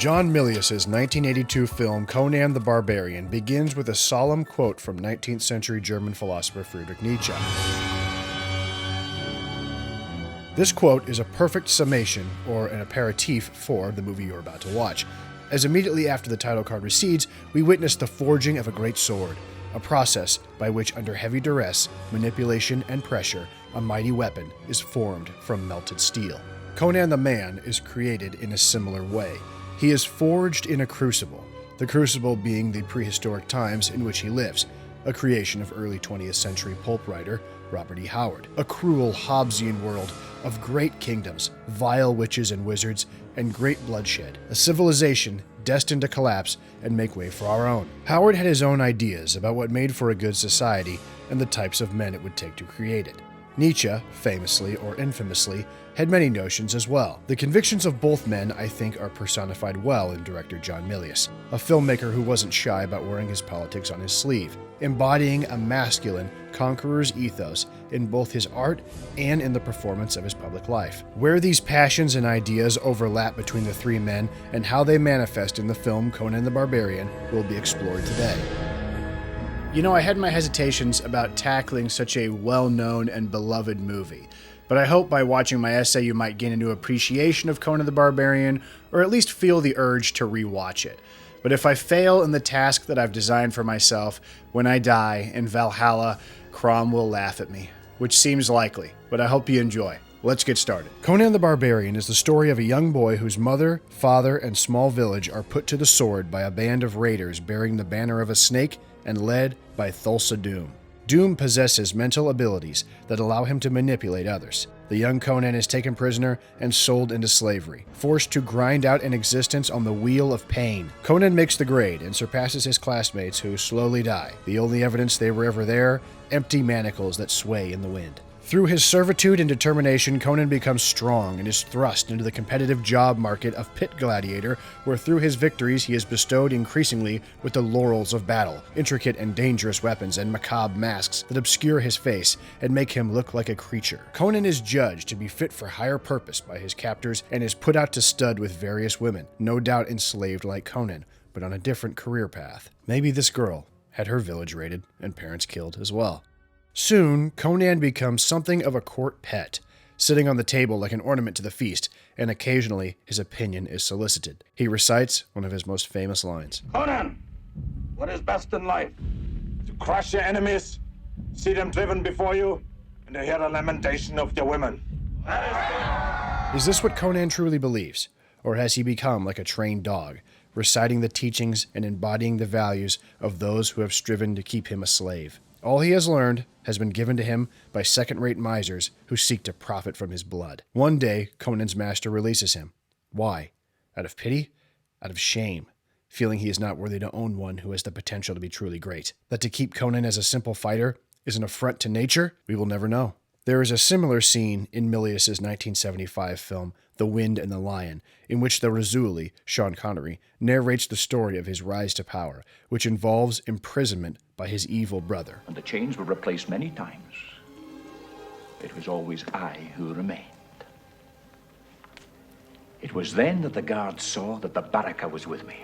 John Milius' 1982 film Conan the Barbarian begins with a solemn quote from 19th century German philosopher Friedrich Nietzsche. This quote is a perfect summation, or an aperitif, for the movie you're about to watch, as immediately after the title card recedes, we witness the forging of a great sword, a process by which, under heavy duress, manipulation, and pressure, a mighty weapon is formed from melted steel. Conan the man is created in a similar way. He is forged in a crucible, the crucible being the prehistoric times in which he lives, a creation of early 20th century pulp writer Robert E. Howard. A cruel Hobbesian world of great kingdoms, vile witches and wizards, and great bloodshed. A civilization destined to collapse and make way for our own. Howard had his own ideas about what made for a good society and the types of men it would take to create it. Nietzsche, famously or infamously, had many notions as well. The convictions of both men, I think, are personified well in director John Milius, a filmmaker who wasn't shy about wearing his politics on his sleeve, embodying a masculine conqueror's ethos in both his art and in the performance of his public life. Where these passions and ideas overlap between the three men and how they manifest in the film Conan the Barbarian will be explored today. You know, I had my hesitations about tackling such a well-known and beloved movie, but I hope by watching my essay you might gain a new appreciation of Conan the Barbarian, or at least feel the urge to rewatch it. But if I fail in the task that I've designed for myself, when I die in Valhalla, Crom will laugh at me, which seems likely, but I hope you enjoy. Let's get started. Conan the Barbarian is the story of a young boy whose mother, father, and small village are put to the sword by a band of raiders bearing the banner of a snake and led by Thulsa Doom. Doom possesses mental abilities that allow him to manipulate others. The young Conan is taken prisoner and sold into slavery, forced to grind out an existence on the wheel of pain. Conan makes the grade and surpasses his classmates who slowly die. The only evidence they were ever there, empty manacles that sway in the wind. Through his servitude and determination, Conan becomes strong and is thrust into the competitive job market of pit gladiator, where through his victories he is bestowed increasingly with the laurels of battle, intricate and dangerous weapons and macabre masks that obscure his face and make him look like a creature. Conan is judged to be fit for higher purpose by his captors and is put out to stud with various women, no doubt enslaved like Conan, but on a different career path. Maybe this girl had her village raided and parents killed as well. Soon, Conan becomes something of a court pet, sitting on the table like an ornament to the feast, and occasionally his opinion is solicited. He recites one of his most famous lines. Conan, what is best in life? To crush your enemies, see them driven before you, and to hear the lamentation of your women. Is this what Conan truly believes? Or has he become like a trained dog, reciting the teachings and embodying the values of those who have striven to keep him a slave? All he has learned has been given to him by second-rate misers who seek to profit from his blood. One day, Conan's master releases him. Why? Out of pity? Out of shame, feeling he is not worthy to own one who has the potential to be truly great. That to keep Conan as a simple fighter is an affront to nature? We will never know. There is a similar scene in Milius' 1975 film, The Wind and the Lion, in which the Razuli, Sean Connery, narrates the story of his rise to power, which involves imprisonment by his evil brother. And the chains were replaced many times. It was always I who remained. It was then that the guards saw that the Baraka was with me.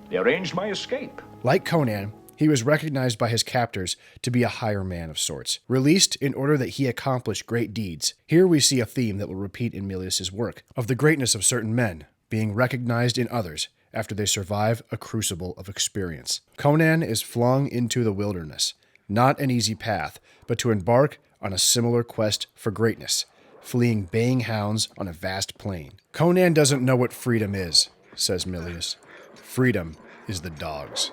They arranged my escape. Like Conan, he was recognized by his captors to be a higher man of sorts, released in order that he accomplish great deeds. Here we see a theme that will repeat in Milius' work, of the greatness of certain men being recognized in others after they survive a crucible of experience. Conan is flung into the wilderness, not an easy path, but to embark on a similar quest for greatness, fleeing baying hounds on a vast plain. Conan doesn't know what freedom is, says Milius. Freedom is the dogs.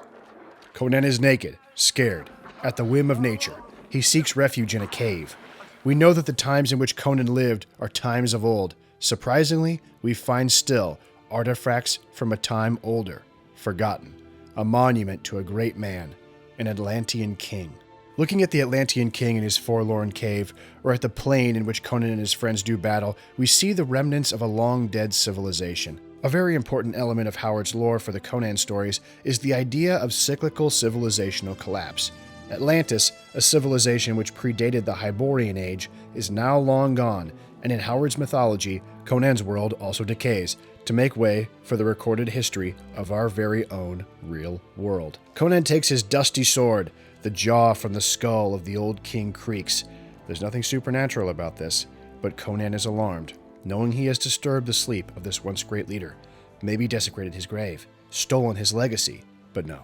Conan is naked, scared, at the whim of nature. He seeks refuge in a cave. We know that the times in which Conan lived are times of old. Surprisingly, we find still artifacts from a time older, forgotten, a monument to a great man, an Atlantean king. Looking at the Atlantean king in his forlorn cave, or at the plain in which Conan and his friends do battle, we see the remnants of a long-dead civilization. A very important element of Howard's lore for the Conan stories is the idea of cyclical civilizational collapse. Atlantis, a civilization which predated the Hyborian Age, is now long gone, And in Howard's mythology, Conan's world also decays to make way for the recorded history of our very own real world. Conan takes his dusty sword, the jaw from the skull of the old king creaks. There's nothing supernatural about this, but Conan is alarmed, knowing he has disturbed the sleep of this once great leader, maybe desecrated his grave, stolen his legacy. But no,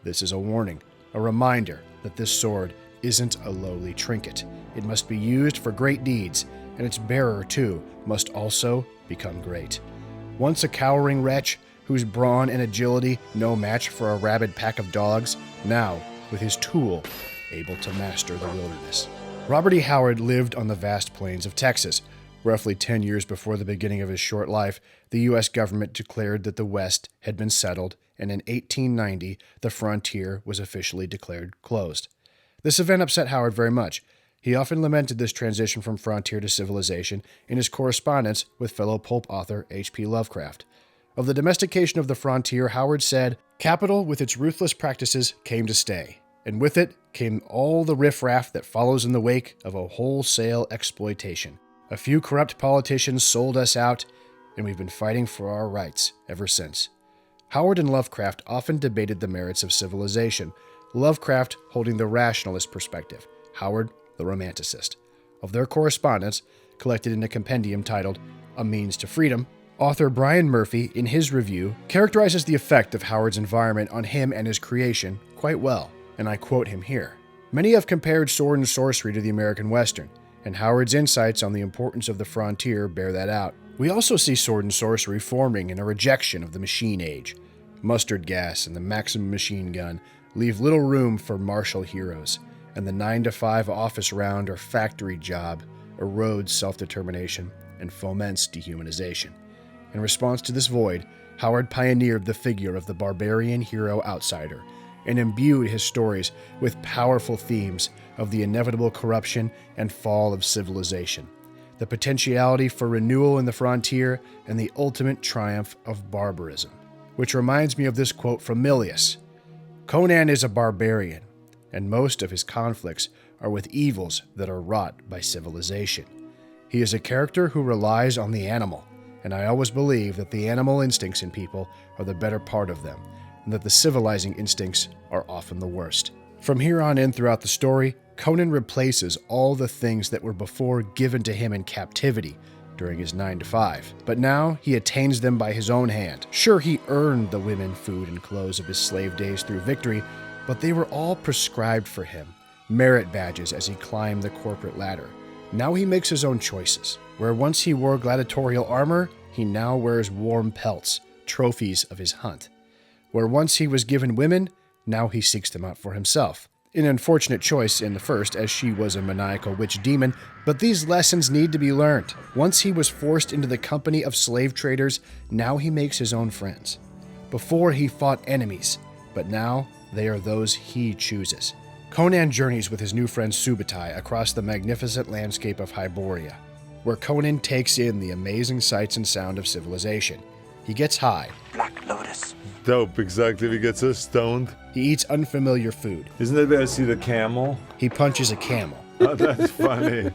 this is a warning, a reminder that this sword isn't a lowly trinket. It must be used for great deeds, and its bearer, too, must also become great. Once a cowering wretch, whose brawn and agility no match for a rabid pack of dogs, now, with his tool, able to master the wilderness. Robert E. Howard lived on the vast plains of Texas. Roughly 10 years before the beginning of his short life, the U.S. government declared that the West had been settled, and in 1890, the frontier was officially declared closed. This event upset Howard very much. He often lamented this transition from frontier to civilization in his correspondence with fellow pulp author H.P. Lovecraft. Of the domestication of the frontier, Howard said, "Capital with its ruthless practices came to stay, and with it came all the riffraff that follows in the wake of a wholesale exploitation. A few corrupt politicians sold us out, and we've been fighting for our rights ever since." Howard and Lovecraft often debated the merits of civilization, Lovecraft holding the rationalist perspective, Howard the romanticist. Of their correspondence, collected in a compendium titled A Means to Freedom, author Bryan Murphy, in his review, characterizes the effect of Howard's environment on him and his creation quite well, and I quote him here. "Many have compared sword and sorcery to the American Western, and Howard's insights on the importance of the frontier bear that out. We also see sword and sorcery forming in a rejection of the machine age. Mustard gas and the Maxim machine gun leave little room for martial heroes, and the 9-to-5 office round or factory job erodes self-determination and foments dehumanization. In response to this void, Howard pioneered the figure of the barbarian hero outsider and imbued his stories with powerful themes of the inevitable corruption and fall of civilization, the potentiality for renewal in the frontier, and the ultimate triumph of barbarism." Which reminds me of this quote from Milius. "Conan is a barbarian, and most of his conflicts are with evils that are wrought by civilization. He is a character who relies on the animal, and I always believe that the animal instincts in people are the better part of them, and that the civilizing instincts are often the worst." From here on in throughout the story, Conan replaces all the things that were before given to him in captivity during his 9-to-5, but now he attains them by his own hand. Sure, he earned the women, food, and clothes of his slave days through victory, but they were all prescribed for him, merit badges as he climbed the corporate ladder. Now he makes his own choices. Where once he wore gladiatorial armor, he now wears warm pelts, trophies of his hunt. Where once he was given women, now he seeks them out for himself. An unfortunate choice in the first, as she was a maniacal witch demon, but these lessons need to be learned. Once he was forced into the company of slave traders, now he makes his own friends. Before he fought enemies, but now they are those he chooses. Conan journeys with his new friend Subutai across the magnificent landscape of Hyboria, where Conan takes in the amazing sights and sound of civilization. He gets high. Black Lotus. Dope, exactly. He gets us stoned. He eats unfamiliar food. Isn't that where I see the camel? He punches a camel. Oh, that's funny.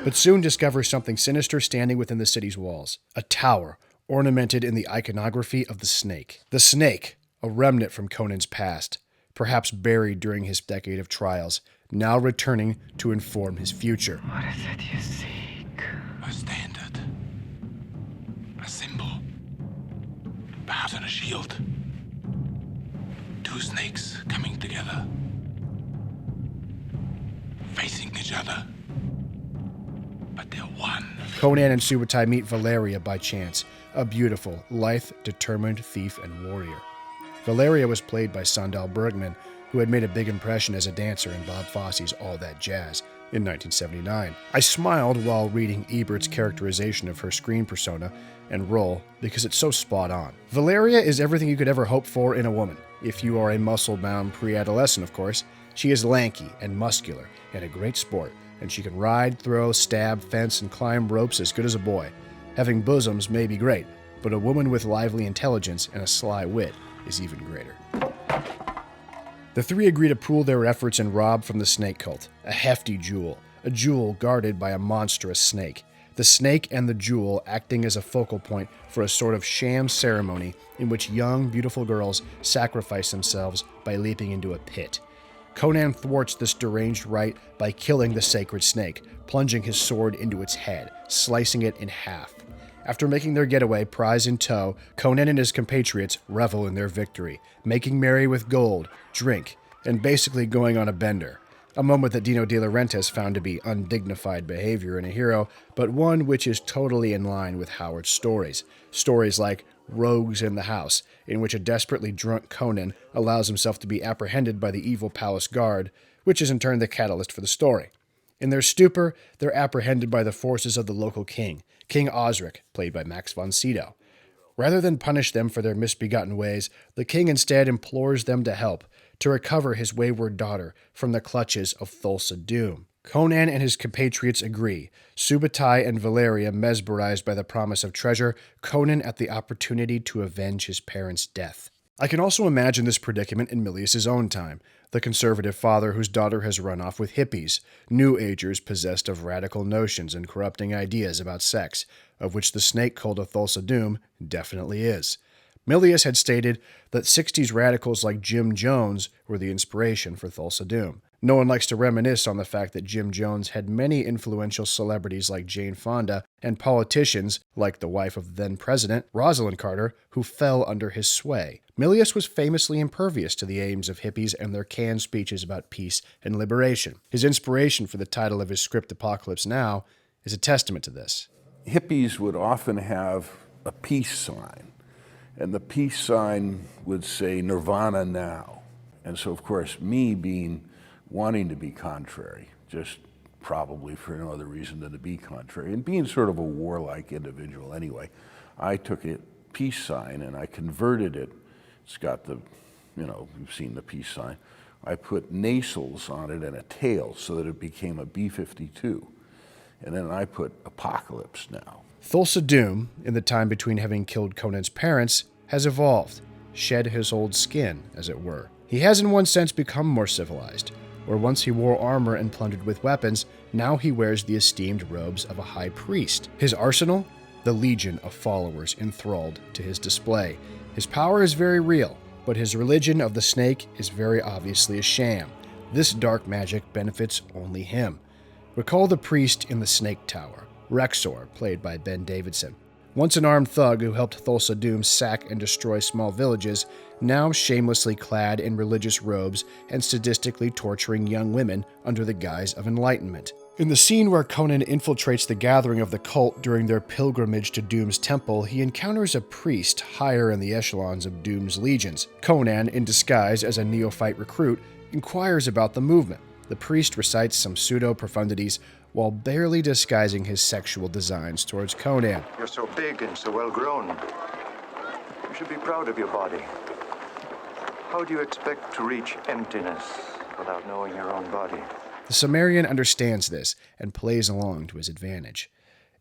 But soon discovers something sinister standing within the city's walls. A tower ornamented in the iconography of the snake. The snake, a remnant from Conan's past, perhaps buried during his decade of trials, now returning to inform his future. What is it you seek? A standard. A symbol. Perhaps on a shield. Two snakes coming together. Facing each other. But they're one. Conan and Subutai meet Valeria by chance, a beautiful, lithe, determined thief and warrior. Valeria was played by Sandal Bergman, who had made a big impression as a dancer in Bob Fosse's All That Jazz in 1979. I smiled while reading Ebert's characterization of her screen persona and role because it's so spot on. Valeria is everything you could ever hope for in a woman. If you are a muscle-bound pre-adolescent, of course. She is lanky and muscular and a great sport, and she can ride, throw, stab, fence, and climb ropes as good as a boy. Having bosoms may be great, but a woman with lively intelligence and a sly wit is even greater. The three agree to pool their efforts and rob from the snake cult, a hefty jewel, a jewel guarded by a monstrous snake. the snake and the jewel acting as a focal point for a sort of sham ceremony in which young, beautiful girls sacrifice themselves by leaping into a pit. Conan thwarts this deranged rite by killing the sacred snake, plunging his sword into its head, slicing it in half. After making their getaway, prize in tow, Conan and his compatriots revel in their victory, making merry with gold, drink, and basically going on a bender. A moment that Dino De Laurentiis found to be undignified behavior in a hero, but one which is totally in line with Howard's stories. Stories like Rogues in the House, in which a desperately drunk Conan allows himself to be apprehended by the evil palace guard, which is in turn the catalyst for the story. In their stupor, they're apprehended by the forces of the local king, King Osric, played by Max von Sydow. Rather than punish them for their misbegotten ways, the king instead implores them to help, to recover his wayward daughter from the clutches of Thulsa Doom. Conan and his compatriots agree. Subutai and Valeria mesmerized by the promise of treasure, Conan at the opportunity to avenge his parents' death. I can also imagine this predicament in Milius' own time, the conservative father whose daughter has run off with hippies, New Agers possessed of radical notions and corrupting ideas about sex, of which the snake cult of Thulsa Doom definitely is. Milius had stated that 60s radicals like Jim Jones were the inspiration for Thulsa Doom. No one likes to reminisce on the fact that Jim Jones had many influential celebrities like Jane Fonda and politicians like the wife of the then president, Rosalind Carter, who fell under his sway. Milius was famously impervious to the aims of hippies and their canned speeches about peace and liberation. His inspiration for the title of his script Apocalypse Now is a testament to this. Hippies would often have a peace sign, and the peace sign would say Nirvana now. And so, of course, me wanting to be contrary, just probably for no other reason than to be contrary, and being sort of a warlike individual anyway, I took a peace sign and I converted it. It's got the, you've seen the peace sign. I put nasals on it and a tail so that it became a B-52. And then I put Apocalypse Now. Thulsa Doom, in the time between having killed Conan's parents, has evolved, shed his old skin, as it were. He has in one sense become more civilized. Where once he wore armor and plundered with weapons, now he wears the esteemed robes of a high priest. His arsenal? The legion of followers enthralled to his display. His power is very real, but his religion of the snake is very obviously a sham. This dark magic benefits only him. Recall the priest in the Snake Tower, Rexor, played by Ben Davidson. Once an armed thug who helped Thulsa Doom sack and destroy small villages, now shamelessly clad in religious robes and sadistically torturing young women under the guise of enlightenment. In the scene where Conan infiltrates the gathering of the cult during their pilgrimage to Doom's temple, he encounters a priest higher in the echelons of Doom's legions. Conan, in disguise as a neophyte recruit, inquires about the movement. The priest recites some pseudo-profundities while barely disguising his sexual designs towards Conan. You're so big and so well grown. You should be proud of your body. How do you expect to reach emptiness without knowing your own body? The Cimmerian understands this and plays along to his advantage.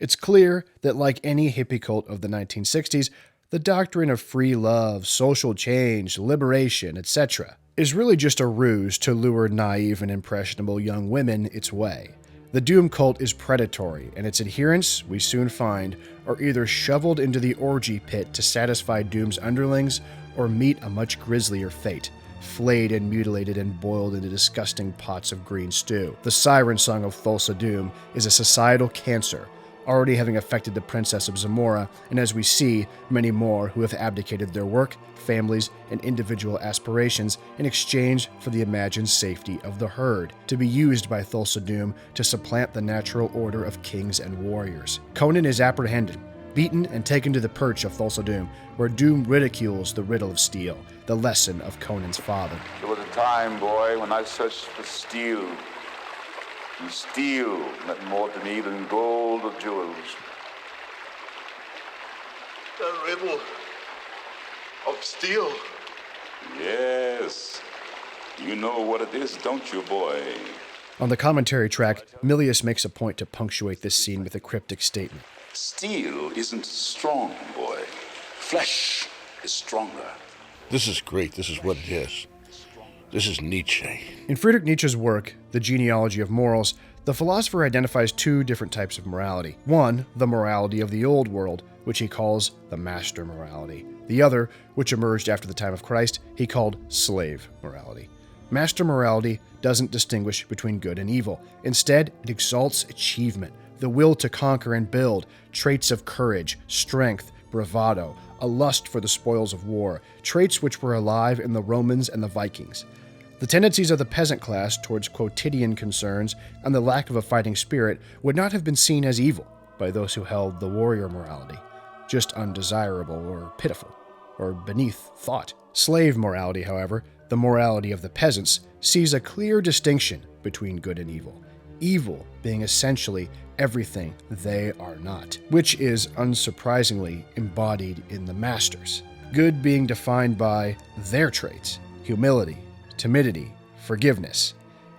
It's clear that, like any hippie cult of the 1960s, the doctrine of free love, social change, liberation, etc., is really just a ruse to lure naive and impressionable young women its way. The Doom cult is predatory, and its adherents, we soon find, are either shoveled into the orgy pit to satisfy Doom's underlings or meet a much grislier fate, flayed and mutilated and boiled into disgusting pots of green stew. The siren song of Thulsa Doom is a societal cancer, already having affected the Princess of Zamora, and as we see, many more who have abdicated their work, families, and individual aspirations in exchange for the imagined safety of the herd, to be used by Thulsa Doom to supplant the natural order of kings and warriors. Conan is apprehended, beaten, and taken to the perch of Thulsa Doom, where Doom ridicules the riddle of steel, the lesson of Conan's father. There was a time, boy, when I searched for steel. And steel meant more to me than gold or jewels. The riddle of steel. Yes. You know what it is, don't you, boy? On the commentary track, Milius makes a point to punctuate this scene with a cryptic statement. Steel isn't strong, boy. Flesh is stronger. This is great. This is what it is. This is Nietzsche. In Friedrich Nietzsche's work, The Genealogy of Morals, The philosopher identifies two different types of morality. One, the morality of the old world, which he calls the master morality. The other, which emerged after the time of Christ, he called slave morality. Master morality doesn't distinguish between good and evil. Instead, it exalts achievement, the will to conquer and build, traits of courage, strength, bravado, a lust for the spoils of war, traits which were alive in the Romans and the Vikings. The tendencies of the peasant class towards quotidian concerns and the lack of a fighting spirit would not have been seen as evil by those who held the warrior morality, just undesirable or pitiful, or beneath thought. Slave morality, however, the morality of the peasants, sees a clear distinction between good and evil, evil being essentially everything they are not, which is unsurprisingly embodied in the masters, good being defined by their traits, humility, timidity, forgiveness.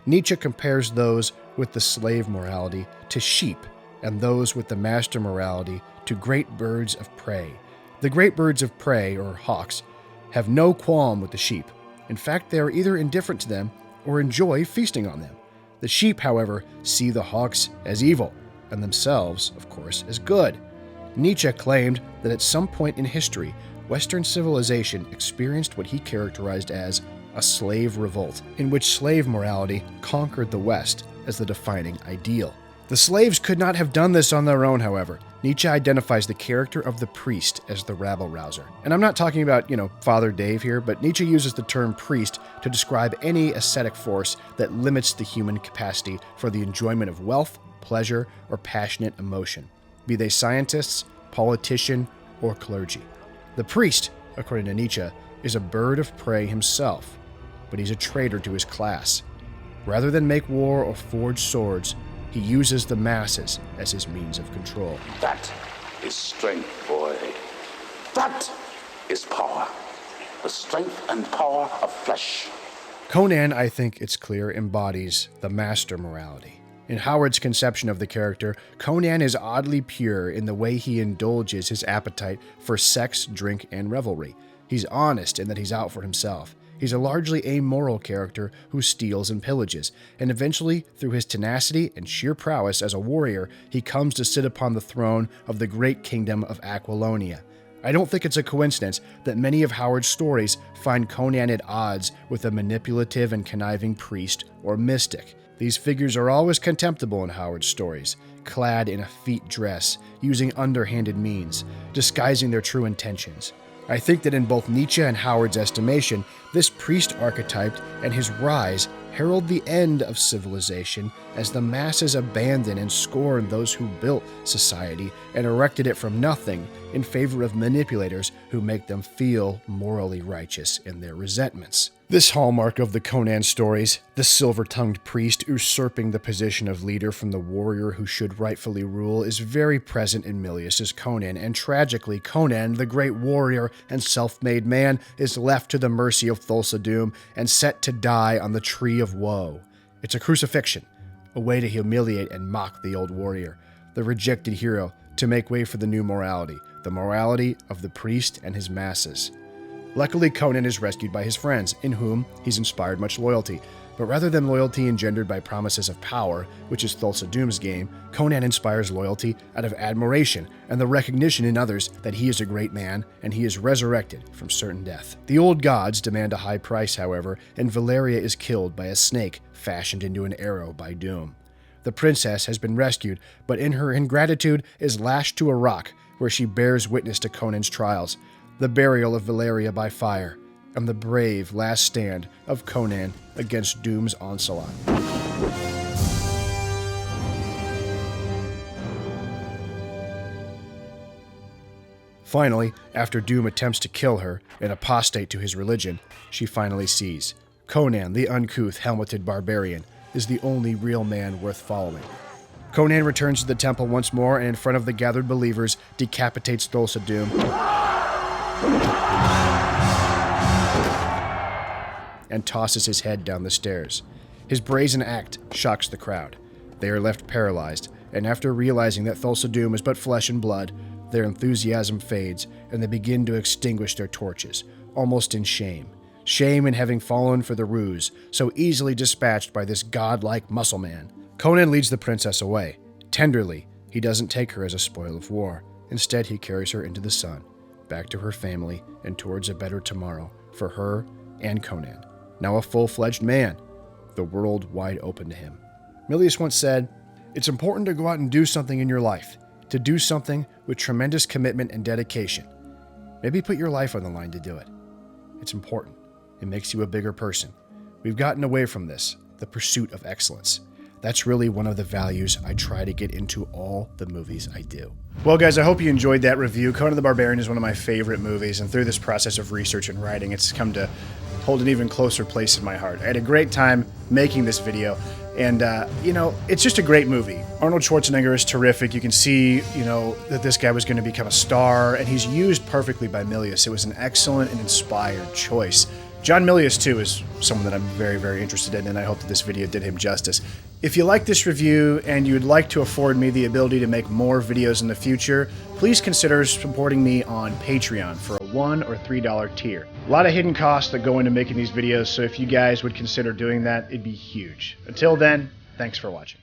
Nietzsche compares those with the slave morality to sheep, and those with the master morality to great birds of prey. The great birds of prey, or hawks, have no qualm with the sheep. In fact, they are either indifferent to them or enjoy feasting on them. The sheep, however, see the hawks as evil, and themselves, of course, as good. Nietzsche claimed that at some point in history, Western civilization experienced what he characterized as a slave revolt, in which slave morality conquered the West as the defining ideal. The slaves could not have done this on their own, however. Nietzsche identifies the character of the priest as the rabble-rouser. And I'm not talking about, Father Dave here, but Nietzsche uses the term priest to describe any ascetic force that limits the human capacity for the enjoyment of wealth, pleasure, or passionate emotion, be they scientists, politician, or clergy. The priest, according to Nietzsche, is a bird of prey himself, but he's a traitor to his class. Rather than make war or forge swords, he uses the masses as his means of control. That is strength, boy. That is power. The strength and power of flesh. Conan, I think it's clear, embodies the master morality. In Howard's conception of the character, Conan is oddly pure in the way he indulges his appetite for sex, drink, and revelry. He's honest in that he's out for himself. He's a largely amoral character who steals and pillages, and eventually, through his tenacity and sheer prowess as a warrior, he comes to sit upon the throne of the great kingdom of Aquilonia. I don't think it's a coincidence that many of Howard's stories find Conan at odds with a manipulative and conniving priest or mystic. These figures are always contemptible in Howard's stories, clad in a effete dress, using underhanded means, disguising their true intentions. I think that in both Nietzsche and Howard's estimation, this priest archetype and his rise herald the end of civilization as the masses abandon and scorn those who built society and erected it from nothing in favor of manipulators who make them feel morally righteous in their resentments. This hallmark of the Conan stories, the silver-tongued priest usurping the position of leader from the warrior who should rightfully rule, is very present in Milius's Conan, and tragically, Conan, the great warrior and self-made man, is left to the mercy of Thulsa Doom and set to die on the Tree of Woe. It's a crucifixion, a way to humiliate and mock the old warrior, the rejected hero, to make way for the new morality, the morality of the priest and his masses. Luckily, Conan is rescued by his friends, in whom he's inspired much loyalty. But rather than loyalty engendered by promises of power, which is Thulsa Doom's game, Conan inspires loyalty out of admiration and the recognition in others that he is a great man and he is resurrected from certain death. The old gods demand a high price, however, and Valeria is killed by a snake fashioned into an arrow by Doom. The princess has been rescued, but in her ingratitude is lashed to a rock where she bears witness to Conan's trials, the burial of Valeria by fire, and the brave last stand of Conan against Doom's onslaught. Finally, after Doom attempts to kill her and apostate to his religion, she finally sees Conan, the uncouth, helmeted barbarian, is the only real man worth following. Conan returns to the temple once more and in front of the gathered believers decapitates Thulsa Doom and tosses his head down the stairs. His brazen act shocks the crowd. They are left paralyzed, and after realizing that Thulsa Doom is but flesh and blood, their enthusiasm fades, and they begin to extinguish their torches, almost in shame. Shame in having fallen for the ruse, so easily dispatched by this godlike muscle man. Conan leads the princess away. Tenderly, he doesn't take her as a spoil of war. Instead, he carries her into the sun, back to her family, and towards a better tomorrow for her and Conan. Now a full-fledged man, the world wide open to him. Milius once said, "It's important to go out and do something in your life, to do something with tremendous commitment and dedication. Maybe put your life on the line to do it. It's important. It makes you a bigger person. We've gotten away from this, the pursuit of excellence. That's really one of the values I try to get into all the movies I do." Well, guys, I hope you enjoyed that review. Conan the Barbarian is one of my favorite movies, and through this process of research and writing, it's come to hold an even closer place in my heart. I had a great time making this video, and, it's just a great movie. Arnold Schwarzenegger is terrific. You can see, that this guy was going to become a star, and he's used perfectly by Milius. It was an excellent and inspired choice. John Milius, too, is someone that I'm very, very interested in, and I hope that this video did him justice. If you like this review and you'd like to afford me the ability to make more videos in the future, please consider supporting me on Patreon for a $1 or $3 tier. A lot of hidden costs that go into making these videos, so if you guys would consider doing that, it'd be huge. Until then, thanks for watching.